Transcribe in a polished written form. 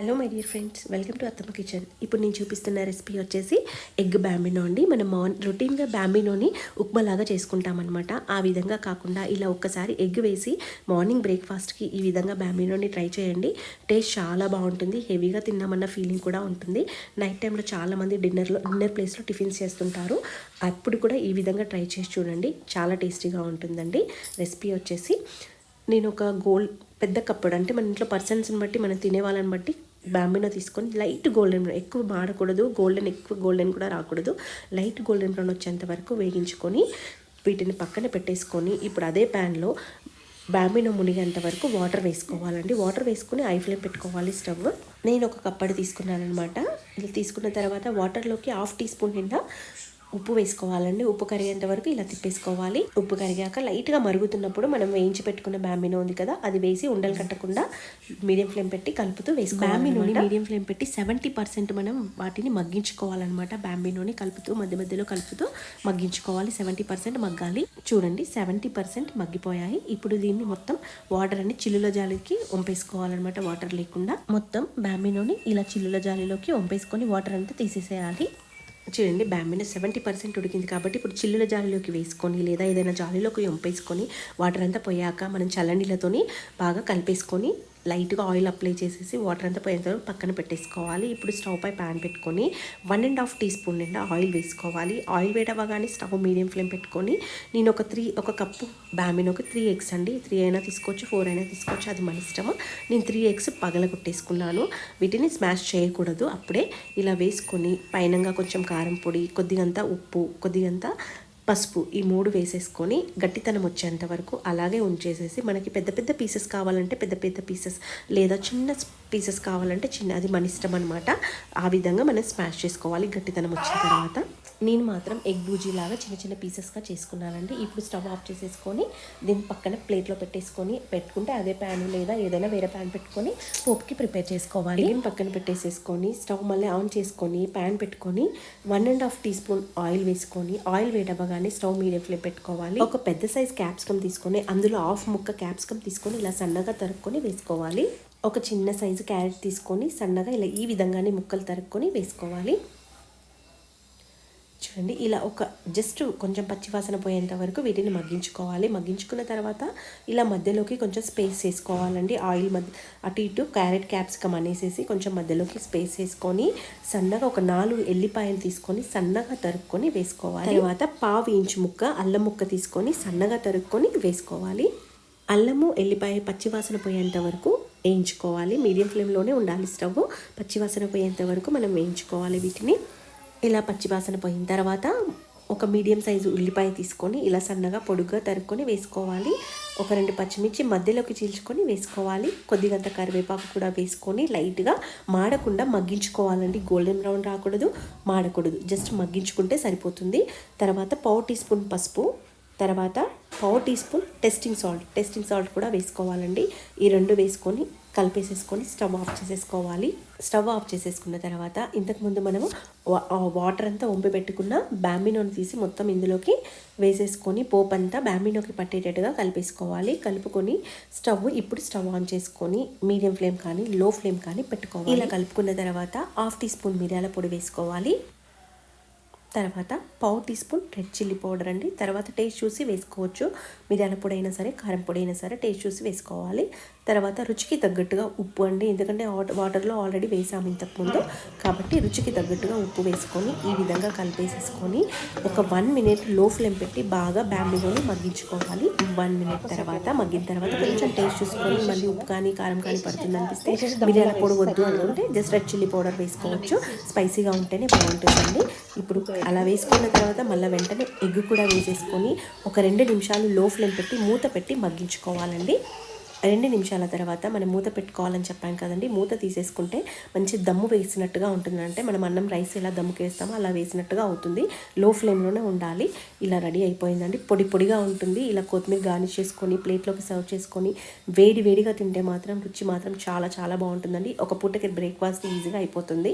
Hello my dear friends, welcome to అత్తమ్మ kitchen. ఇప్పుడు నేను చూపిస్తున్న రెసిపీ వచ్చేసి ఎగ్ బ్యాంబినో అండి. మనం రొటీన్గా బ్యాంబినోని ఉప్మాలాగా చేసుకుంటామన్నమాట. ఆ విధంగా కాకుండా ఇలా ఒక్కసారి ఎగ్ వేసి మార్నింగ్ బ్రేక్ఫాస్ట్కి ఈ విధంగా బ్యాంబినోని ట్రై చేయండి. టేస్ట్ చాలా బాగుంటుంది. హెవీగా తిన్నామన్న ఫీలింగ్ కూడా ఉంటుంది. నైట్ టైంలో చాలామంది డిన్నర్ ప్లేస్లో టిఫిన్స్ చేస్తుంటారు. అప్పుడు కూడా ఈ విధంగా ట్రై చేసి చూడండి, చాలా టేస్టీగా ఉంటుందండి. రెసిపీ వచ్చేసి నేను ఒక పెద్ద కప్పుడు, అంటే మన ఇంట్లో పర్సన్స్ని బట్టి మనం తినే వాళ్ళని బట్టి బ్యాంబినో తీసుకొని లైట్ గోల్డెన్ బ్రౌన్, ఎక్కువ మాడకూడదు, ఎక్కువ గోల్డెన్ కూడా రాకూడదు, లైట్ గోల్డెన్ బ్రౌన్ వచ్చేంత వరకు వేగించుకొని వీటిని పక్కన పెట్టేసుకొని ఇప్పుడు అదే ప్యాన్లో బ్యాంబినో మునిగేంత వరకు వాటర్ వేసుకోవాలండి. వాటర్ వేసుకుని ఐ ఫ్లేమ్ పెట్టుకోవాలి స్టవ్. నేను ఒక కప్పడి తీసుకున్నాను అనమాట. ఇలా తీసుకున్న తర్వాత వాటర్లోకి 1/2 టీ స్పూన్ నిండా ఉప్పు వేసుకోవాలండి. ఉప్పు కరిగేంత వరకు ఇలా తిప్పేసుకోవాలి. ఉప్పు కరిగాక లైట్గా మరుగుతున్నప్పుడు మనం వేయించి పెట్టుకున్న బ్యాంబినో ఉంది కదా, అది వేసి ఉండలు కట్టకుండా మీడియం ఫ్లేమ్ పెట్టి కలుపుతూ వేసుకోవాలి. బ్యాంబినోని మీడియం ఫ్లేమ్ పెట్టి 70% మనం వాటిని మగ్గించుకోవాలన్నమాట. బ్యాంబినోని కలుపుతూ మధ్యలో కలుపుతూ మగ్గించుకోవాలి. 70% మగ్గాలి. చూడండి, 70% మగ్గిపోయాయి. ఇప్పుడు దీన్ని మొత్తం వాటర్ అన్ని చిల్లుల జాలికి వంపేసుకోవాలన్నమాట. వాటర్ లేకుండా మొత్తం బ్యాంబినోని ఇలా చిల్లుల జాలిలోకి వంపేసుకొని వాటర్ అంతా తీసేసేయాలి. చూడండి, బ్యాంబినో 70% ఉడికింది కాబట్టి ఇప్పుడు చిల్లుల జాలిలోకి వేసుకొని లేదా ఏదైనా జాలిలోకి వంపేసుకొని వాటర్ అంతా పోయాక మనం చల్లనీళ్ళతోని బాగా కలిపేసుకొని లైట్గా ఆయిల్ అప్లై చేసేసి వాటర్ అంతా పోయేంత వరకు పక్కన పెట్టేసుకోవాలి. ఇప్పుడు స్టవ్ పై ప్యాన్ పెట్టుకొని 1.5 టీ స్పూన్ నిండా ఆయిల్ వేసుకోవాలి. ఆయిల్ వేడవగానే స్టవ్ మీడియం ఫ్లేమ్ పెట్టుకొని నేను ఒక కప్పు బ్యాంబినోకి 3 ఎగ్స్ అండి, 3 అయినా తీసుకోవచ్చు, 4 అయినా తీసుకోవచ్చు, అది మన ఇష్టము. నేను 3 ఎగ్స్ పగలగొట్టేసుకున్నాను. వీటిని స్మాష్ చేయకూడదు. అప్పుడే ఇలా వేసుకొని పైనంగా కొంచెం కారం పొడి, కొద్దిగంత ఉప్పు, కొద్దిగంత పసుపు, ఈ 3 వేసేసుకొని గట్టితనం వచ్చేంత వరకు అలాగే ఉంచేసేసి మనకి పెద్ద పెద్ద పీసెస్ కావాలంటే పెద్ద పెద్ద పీసెస్ లేదా చిన్న పీసెస్ కావాలంటే చిన్న, అది మన ఇష్టం అనమాట. ఆ విధంగా మనం స్మాష్ చేసుకోవాలి గట్టితనం వచ్చిన తర్వాత. నేను మాత్రం ఎగ్ బూజీ లాగా చిన్న చిన్న పీసెస్గా చేసుకున్నానండి. ఇప్పుడు స్టవ్ ఆఫ్ చేసేసుకొని దీన్ని పక్కన ప్లేట్లో పెట్టుకుంటే అదే ప్యాన్ లేదా ఏదైనా వేరే ప్యాన్ పెట్టుకొని పోపుకి ప్రిపేర్ చేసుకోవాలి. దీన్ని పక్కన పెట్టేసేసుకొని స్టవ్ మళ్ళీ ఆన్ చేసుకొని ప్యాన్ పెట్టుకొని 1.5 టీ స్పూన్ ఆయిల్ వేసుకొని ఆయిల్ వేడవగానే స్టవ్ మీడియం ఫ్లేమ్ పెట్టుకోవాలి. ఒక పెద్ద సైజ్ క్యాప్సికమ్ తీసుకొని అందులో 1/2 ముక్క క్యాప్సికమ్ తీసుకొని ఇలా సన్నగా తరుక్కొని వేసుకోవాలి. ఒక చిన్న సైజు క్యారెట్ తీసుకొని సన్నగా ఇలా ఈ విధంగానే ముక్కలు తరుక్కొని వేసుకోవాలి. చూడండి, ఇలా జస్ట్ కొంచెం పచ్చివాసన పోయేంత వరకు వీటిని మగ్గించుకోవాలి. మగ్గించుకున్న తర్వాత ఇలా మధ్యలోకి కొంచెం స్పేస్ వేసుకోవాలండి. ఆయిల్ అటు ఇటు క్యారెట్ క్యాప్సికమ్ అనేసేసి కొంచెం మధ్యలోకి స్పేస్ వేసుకొని సన్నగా ఒక 4 ఎల్లిపాయలు తీసుకొని సన్నగా తరుక్కొని వేసుకోవాలి. తర్వాత 1/2 ఇంచు ముక్క అల్లం ముక్క తీసుకొని సన్నగా తరుక్కొని వేసుకోవాలి. అల్లము ఎల్లిపాయ పచ్చివాసన పోయేంత వరకు వేయించుకోవాలి. మీడియం ఫ్లేమ్లోనే ఉండాలి స్టవ్. పచ్చివాసన పోయేంత వరకు మనం వేయించుకోవాలి వీటిని. ఇలా పచ్చివాసన పోయిన తర్వాత ఒక మీడియం సైజు ఉల్లిపాయ తీసుకొని ఇలా సన్నగా పొడుగ్గా తరుక్కొని వేసుకోవాలి. ఒక 2 పచ్చిమిర్చి మధ్యలోకి చీల్చుకొని వేసుకోవాలి. కొద్దిగంత కరివేపాకు కూడా వేసుకొని లైట్గా మాడకుండా మగ్గించుకోవాలండి. గోల్డెన్ బ్రౌన్ రాకూడదు, మాడకూడదు, జస్ట్ మగ్గించుకుంటే సరిపోతుంది. తర్వాత 1/4 టీ స్పూన్ పసుపు, తర్వాత 1/4 టీ స్పూన్ టెస్టింగ్ సాల్ట్ కూడా వేసుకోవాలండి. ఈ 2 వేసుకొని కలిపేసేసుకొని స్టవ్ ఆఫ్ చేసేసుకోవాలి. స్టవ్ ఆఫ్ చేసేసుకున్న తర్వాత ఇంతకుముందు మనము వాటర్ అంతా వంపి పెట్టుకున్న బ్యాంబినోని తీసి మొత్తం ఇందులోకి వేసేసుకొని పోపు అంతా బ్యాంబినోకి పట్టేటట్టుగా కలిపేసుకోవాలి. కలుపుకొని ఇప్పుడు స్టవ్ ఆన్ చేసుకొని మీడియం ఫ్లేమ్ కానీ లో ఫ్లేమ్ కానీ పెట్టుకోవాలి. ఇలా కలుపుకున్న తర్వాత 1/2 టీ స్పూన్ మిరియాల పొడి వేసుకోవాలి. తర్వాత 1/4 teaspoon red chilli powder అండి. తర్వాత టేస్ట్ చూసి వేసుకోవచ్చు. మిరియాల పొడి అయినా సరే, కారం పొడి అయినా సరే టేస్ట్ చూసి వేసుకోవాలి. తర్వాత రుచికి తగ్గట్టుగా ఉప్పు అండి, ఎందుకంటే వాటర్లో ఆల్రెడీ వేసాము ఇంతకుముందు కాబట్టి రుచికి తగ్గట్టుగా ఉప్పు వేసుకొని ఈ విధంగా కలిపేసేసుకొని ఒక 1 మినిట్ లో ఫ్లేమ్ పెట్టి బాగా బ్యాంబినోని మగ్గించుకోవాలి. 1 మినిట్ తర్వాత మగ్గిన తర్వాత కొంచెం టేస్ట్ చూసుకొని మళ్ళీ ఉప్పు కానీ కారం కానీ పడుతుంది అనిపిస్తే మిరియాల పొడి వద్దు అనుకుంటే జస్ట్ రెడ్ చిల్లీ పౌడర్ వేసుకోవచ్చు. స్పైసీగా ఉంటేనే బాగుంటుందండి. ఇప్పుడు అలా వేసుకున్న తర్వాత మళ్ళీ వెంటనే ఎగ్ కూడా వేసేసుకొని ఒక 2 నిమిషాలు లో ఫ్లేమ్ పెట్టి మూత పెట్టి మగ్గించుకోవాలండి. 2 నిమిషాల తర్వాత మనం మూత పెట్టుకోవాలని చెప్పాం కదండి. మూత తీసేసుకుంటే మంచి దమ్ము వేసినట్టుగా ఉంటుంది. అంటే మనం అన్నం రైస్ ఎలా దమ్ముకి వేస్తామో అలా వేసినట్టుగా అవుతుంది. లో ఫ్లేమ్లోనే ఉండాలి. ఇలా రెడీ అయిపోయిందండి. పొడి పొడిగా ఉంటుంది. ఇలా కొత్తిమీర గార్నిష్ చేసుకొని ప్లేట్లోకి సర్వ్ చేసుకొని వేడిగా తింటే మాత్రం రుచి మాత్రం చాలా చాలా బాగుంటుందండి. ఒక పూటకి బ్రేక్ఫాస్ట్ ఈజీగా అయిపోతుంది.